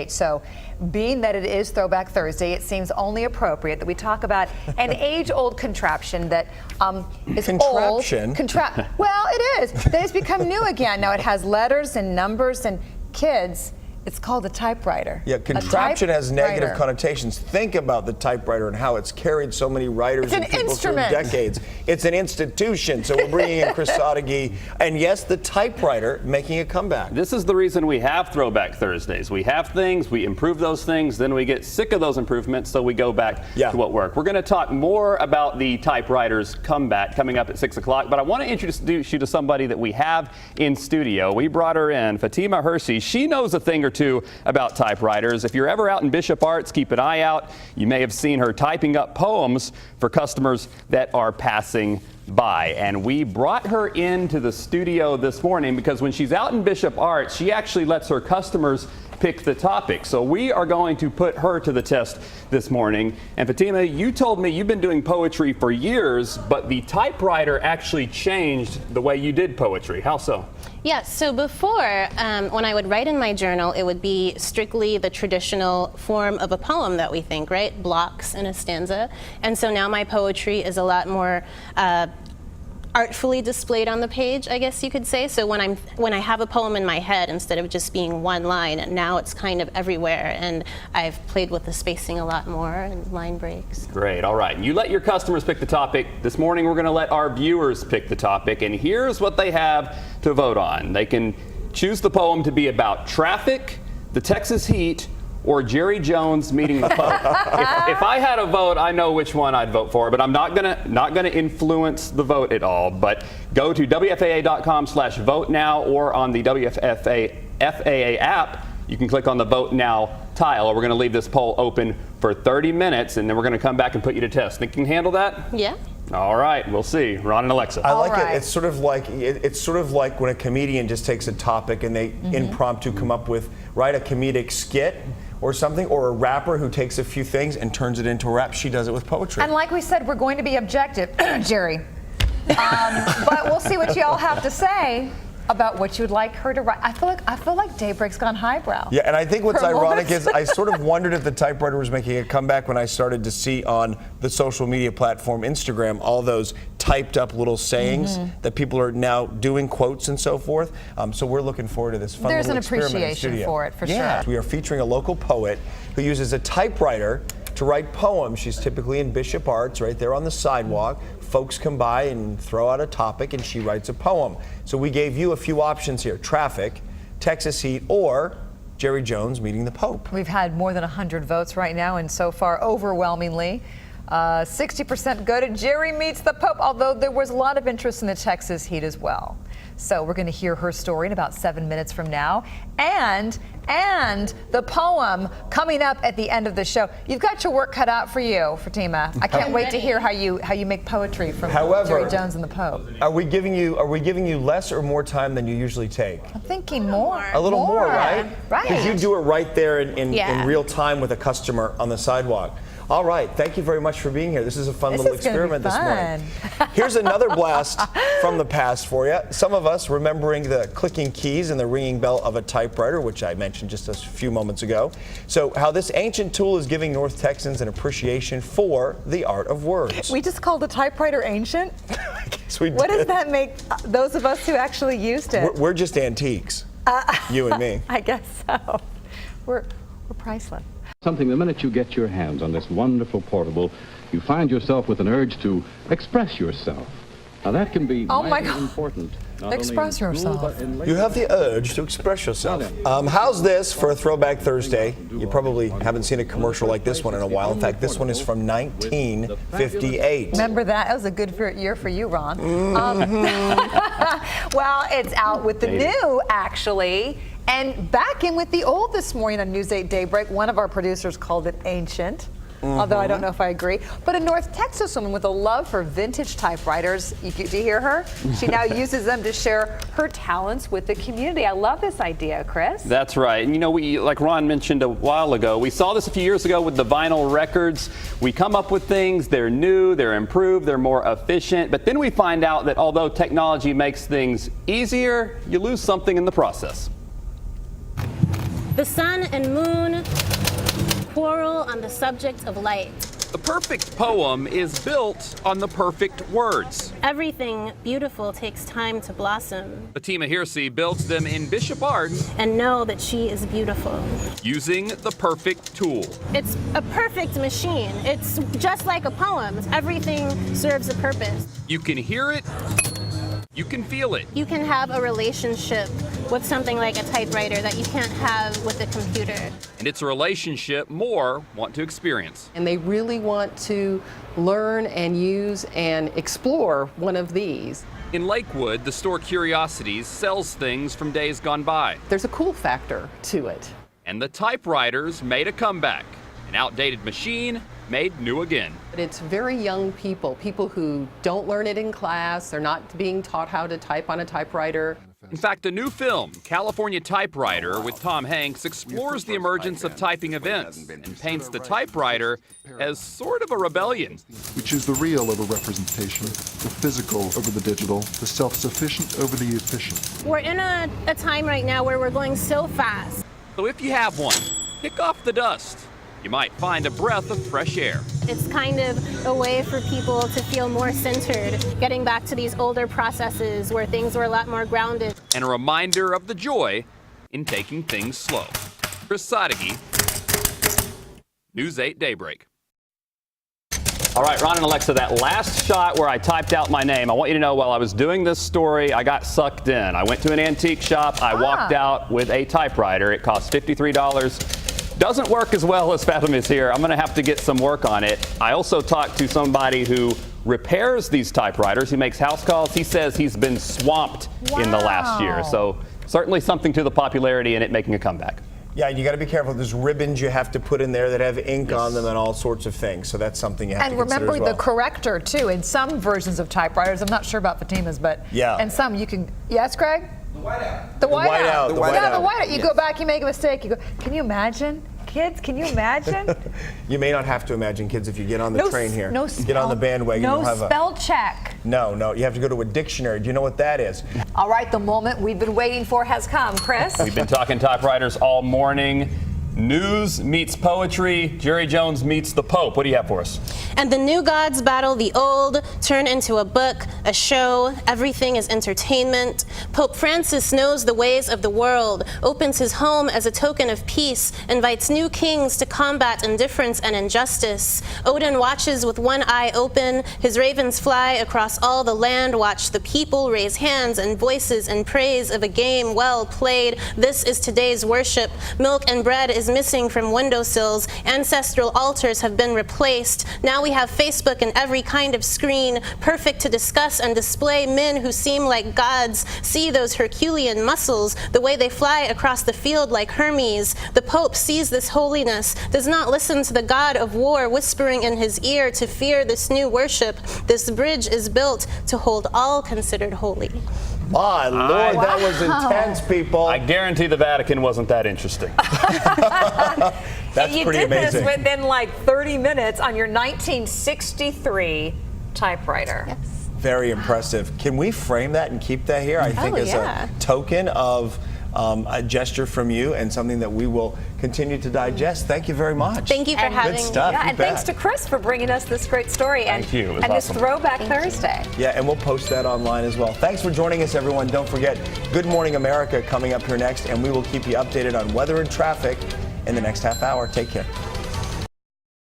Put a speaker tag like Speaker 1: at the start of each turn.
Speaker 1: date. So being that it is Throwback Thursday, it seems only appropriate that we talk about an age-old contraption that is
Speaker 2: contraption?
Speaker 1: old. Well, it is. That has become new again. Now it has letters and numbers, and kids, it's called a typewriter.
Speaker 2: Yeah, contraption has negative connotations. Think about the typewriter and how it's carried so many writers and people through decades. It's an institution. So we're bringing in Chris Sadeghi, and yes, the typewriter making a comeback.
Speaker 3: This is the reason we have Throwback Thursdays. We have things, we improve those things, then we get sick of those improvements, so we go back to what worked. We're going to talk more about the typewriter's comeback coming up at 6 o'clock, but I want to introduce you to somebody that we have in studio. We brought her in, Fatima Hershey. She knows a thing or two about typewriters. If you're ever out in Bishop Arts, keep an eye out. You may have seen her typing up poems for customers that are passing by. And we brought her into the studio this morning because when she's out in Bishop Arts, she actually lets her customers pick the topic. So we are going to put her to the test this morning. And Fatima, you told me you've been doing poetry for years, but the typewriter actually changed the way you did poetry. How so?
Speaker 4: Yeah, so before, when I would write in my journal, it would be strictly the traditional form of a poem that we think, right? Blocks in a stanza. And so now my poetry is a lot more artfully displayed on the page, I guess you could say. So when I have a poem in my head, instead of just being one line, now it's kind of everywhere, and I've played with the spacing a lot more and line breaks.
Speaker 3: Great, all right. You let your customers pick the topic. This morning we're going to let our viewers pick the topic, and here's what they have to vote on. They can choose the poem to be about traffic, the Texas heat, or Jerry Jones meeting the Pope. If I had a vote, I know which one I'd vote for, but I'm not gonna influence the vote at all. But go to WFAA.com/vote now, or on the FAA app, you can click on the Vote Now tile. We're gonna leave this poll open for 30 minutes, and then we're gonna come back and put you to test. Think you can handle that?
Speaker 4: Yeah.
Speaker 3: All right, we'll see. Ron and Alexa.
Speaker 2: I like it. It's sort of like when a comedian just takes a topic and they impromptu come up with a comedic skit or something, or a rapper who takes a few things and turns it into a rap. She does it with poetry.
Speaker 1: And like we said, we're going to be objective, Jerry. But we'll see what you all have to say about what you'd like her to write. I feel like Daybreak's gone highbrow.
Speaker 2: Yeah, and I think what's ironic is I sort of wondered if the typewriter was making a comeback when I started to see on the social media platform Instagram all those typed up little sayings that people are now doing, quotes and so forth. So we're looking forward to this fun
Speaker 1: There's
Speaker 2: little
Speaker 1: an
Speaker 2: experiment in the
Speaker 1: appreciation
Speaker 2: studio.
Speaker 1: for it, for sure.
Speaker 2: We are featuring a local poet who uses a typewriter to write poems. She's typically in Bishop Arts, right there on the sidewalk. Folks come by and throw out a topic, and she writes a poem. So we gave you a few options here: traffic, Texas heat, or Jerry Jones meeting the Pope.
Speaker 1: We've had more than 100 votes right now, and so far, overwhelmingly, 60% go to Jerry meets the Pope, although there was a lot of interest in the Texas heat as well. So we're going to hear her story in about 7 minutes from now, and the poem coming up at the end of the show. You've got your work cut out for you, Fatima. I can't wait to hear how you make poetry from Jerry Jones and the Pope.
Speaker 2: Are we giving you less or more time than you usually take?
Speaker 1: I'm thinking more.
Speaker 2: A little more, right?
Speaker 1: Right.
Speaker 2: Because you do it right there in real time with a customer on the sidewalk. All right, thank you very much for being here. This is a fun little experiment this morning. Here's another blast from the past for you. Some of us remembering the clicking keys and the ringing bell of a typewriter, which I mentioned just a few moments ago. So how this ancient tool is giving North Texans an appreciation for the art of words.
Speaker 1: We just called the typewriter ancient?
Speaker 2: I guess we did.
Speaker 1: What does that make those of us who actually used it?
Speaker 2: We're just antiques, you and me.
Speaker 1: I guess so. We're priceless.
Speaker 5: Something the minute you get your hands on this wonderful portable, you find yourself with an urge to express yourself. Now that can be important.
Speaker 1: Express yourself.
Speaker 2: You have the urge to express yourself. How's this for a Throwback Thursday? You probably haven't seen a commercial like this one in a while. In fact, this one is from 1958.
Speaker 1: Remember that? That was a good year for you, Ron. Well, it's out with the new, actually. And back in with the old this morning on News 8 Daybreak. One of our producers called it ancient, although I don't know if I agree. But a North Texas woman with a love for vintage typewriters, do you hear her? She now uses them to share her talents with the community. I love this idea, Chris.
Speaker 3: That's right. And you know, like Ron mentioned a while ago, we saw this a few years ago with the vinyl records. We come up with things, they're new, they're improved, they're more efficient, but then we find out that although technology makes things easier, you lose something in the process.
Speaker 4: The sun and moon quarrel on the subject of light.
Speaker 3: The perfect poem is built on the perfect words.
Speaker 4: Everything beautiful takes time to blossom.
Speaker 3: Fatima Hirsi builds them in Bishop Art
Speaker 4: and know that she is beautiful.
Speaker 3: using the perfect tool.
Speaker 4: It's a perfect machine. It's just like a poem. Everything serves a purpose.
Speaker 3: You can hear it, you can feel it.
Speaker 4: You can have a relationship with something like a typewriter that you can't have with a computer.
Speaker 3: And it's a relationship more want to experience.
Speaker 6: And they really want to learn and use and explore one of these.
Speaker 3: In Lakewood, the store Curiosities sells things from days gone by.
Speaker 6: There's a cool factor to it.
Speaker 3: And the typewriters made a comeback. An outdated machine made new again.
Speaker 6: But it's very young people who don't learn it in class, they're not being taught how to type on a typewriter.
Speaker 3: In fact, a new film, California Typewriter, with Tom Hanks, explores the emergence of typing events and paints the typewriter as sort of a rebellion.
Speaker 7: We choose the real over representation, the physical over the digital, the self-sufficient over the efficient.
Speaker 4: We're in a time right now where we're going so fast.
Speaker 3: So if you have one, kick off the dust. You might find a breath of fresh air.
Speaker 4: It's kind of a way for people to feel more centered, getting back to these older processes where things were a lot more grounded.
Speaker 3: And a reminder of the joy in taking things slow. Chris Sadeghi, News 8 Daybreak. All right, Ron and Alexa, that last shot where I typed out my name, I want you to know while I was doing this story, I got sucked in. I went to an antique shop. I walked out with a typewriter. It cost $53. Doesn't work as well as Fatima's here. I'm going to have to get some work on it. I also talked to somebody who repairs these typewriters. He makes house calls. He says he's been swamped in the last year. So certainly something to the popularity in it making a comeback.
Speaker 2: Yeah, you got to be careful. There's ribbons you have to put in there that have ink on them and all sorts of things. So that's something you have to consider as well.
Speaker 1: And remember the corrector, too. In some versions of typewriters, I'm not sure about Fatima's, but in some you can, yes, Greg? The whiteout. The whiteout. Yeah, the whiteout. You go back, you make a mistake, you go, can you imagine? Kids, can you imagine?
Speaker 2: You may not have to imagine, kids, if you get on the train here. Get on the bandwagon.
Speaker 1: No spell check.
Speaker 2: No, you have to go to a dictionary. Do you know what that is?
Speaker 1: All right, the moment we've been waiting for has come. Chris?
Speaker 3: We've been talking typewriters all morning. News meets poetry. Jerry Jones meets the Pope. What do you have for us?
Speaker 4: And the new gods battle the old, turn into a book, a show. Everything is entertainment. Pope Francis knows the ways of the world, opens his home as a token of peace, invites new kings to combat indifference and injustice. Odin watches with one eye open. His ravens fly across all the land. Watch the people raise hands and voices in praise of a game well played. This is today's worship. Milk and bread is missing from windowsills. Ancestral altars have been replaced. Now we have Facebook and every kind of screen, perfect to discuss and display men who seem like gods. See those Herculean muscles, the way they fly across the field like Hermes. The Pope sees this holiness, does not listen to the god of war whispering in his ear to fear this new worship. This bridge is built to hold all considered holy.
Speaker 2: My Lord, that was intense, people.
Speaker 3: I guarantee the Vatican wasn't that interesting.
Speaker 2: That's
Speaker 1: you
Speaker 2: pretty
Speaker 1: did
Speaker 2: amazing.
Speaker 1: this within like 30 minutes on your 1963 typewriter.
Speaker 4: Yes.
Speaker 2: Very impressive. Can we frame that and keep that here? I think as a token of a gesture from you and something that we will continue to digest. Thank you very much.
Speaker 4: Thank you for having me.
Speaker 2: Good stuff.
Speaker 1: Yeah, and thanks to Chris for bringing us this great story.
Speaker 3: Thank you. It was
Speaker 1: and
Speaker 3: awesome.
Speaker 1: this Throwback Thursday.
Speaker 2: Yeah, and we'll post that online as well. Thanks for joining us, everyone. Don't forget, Good Morning America coming up here next, and we will keep you updated on weather and traffic in the next half hour. Take care.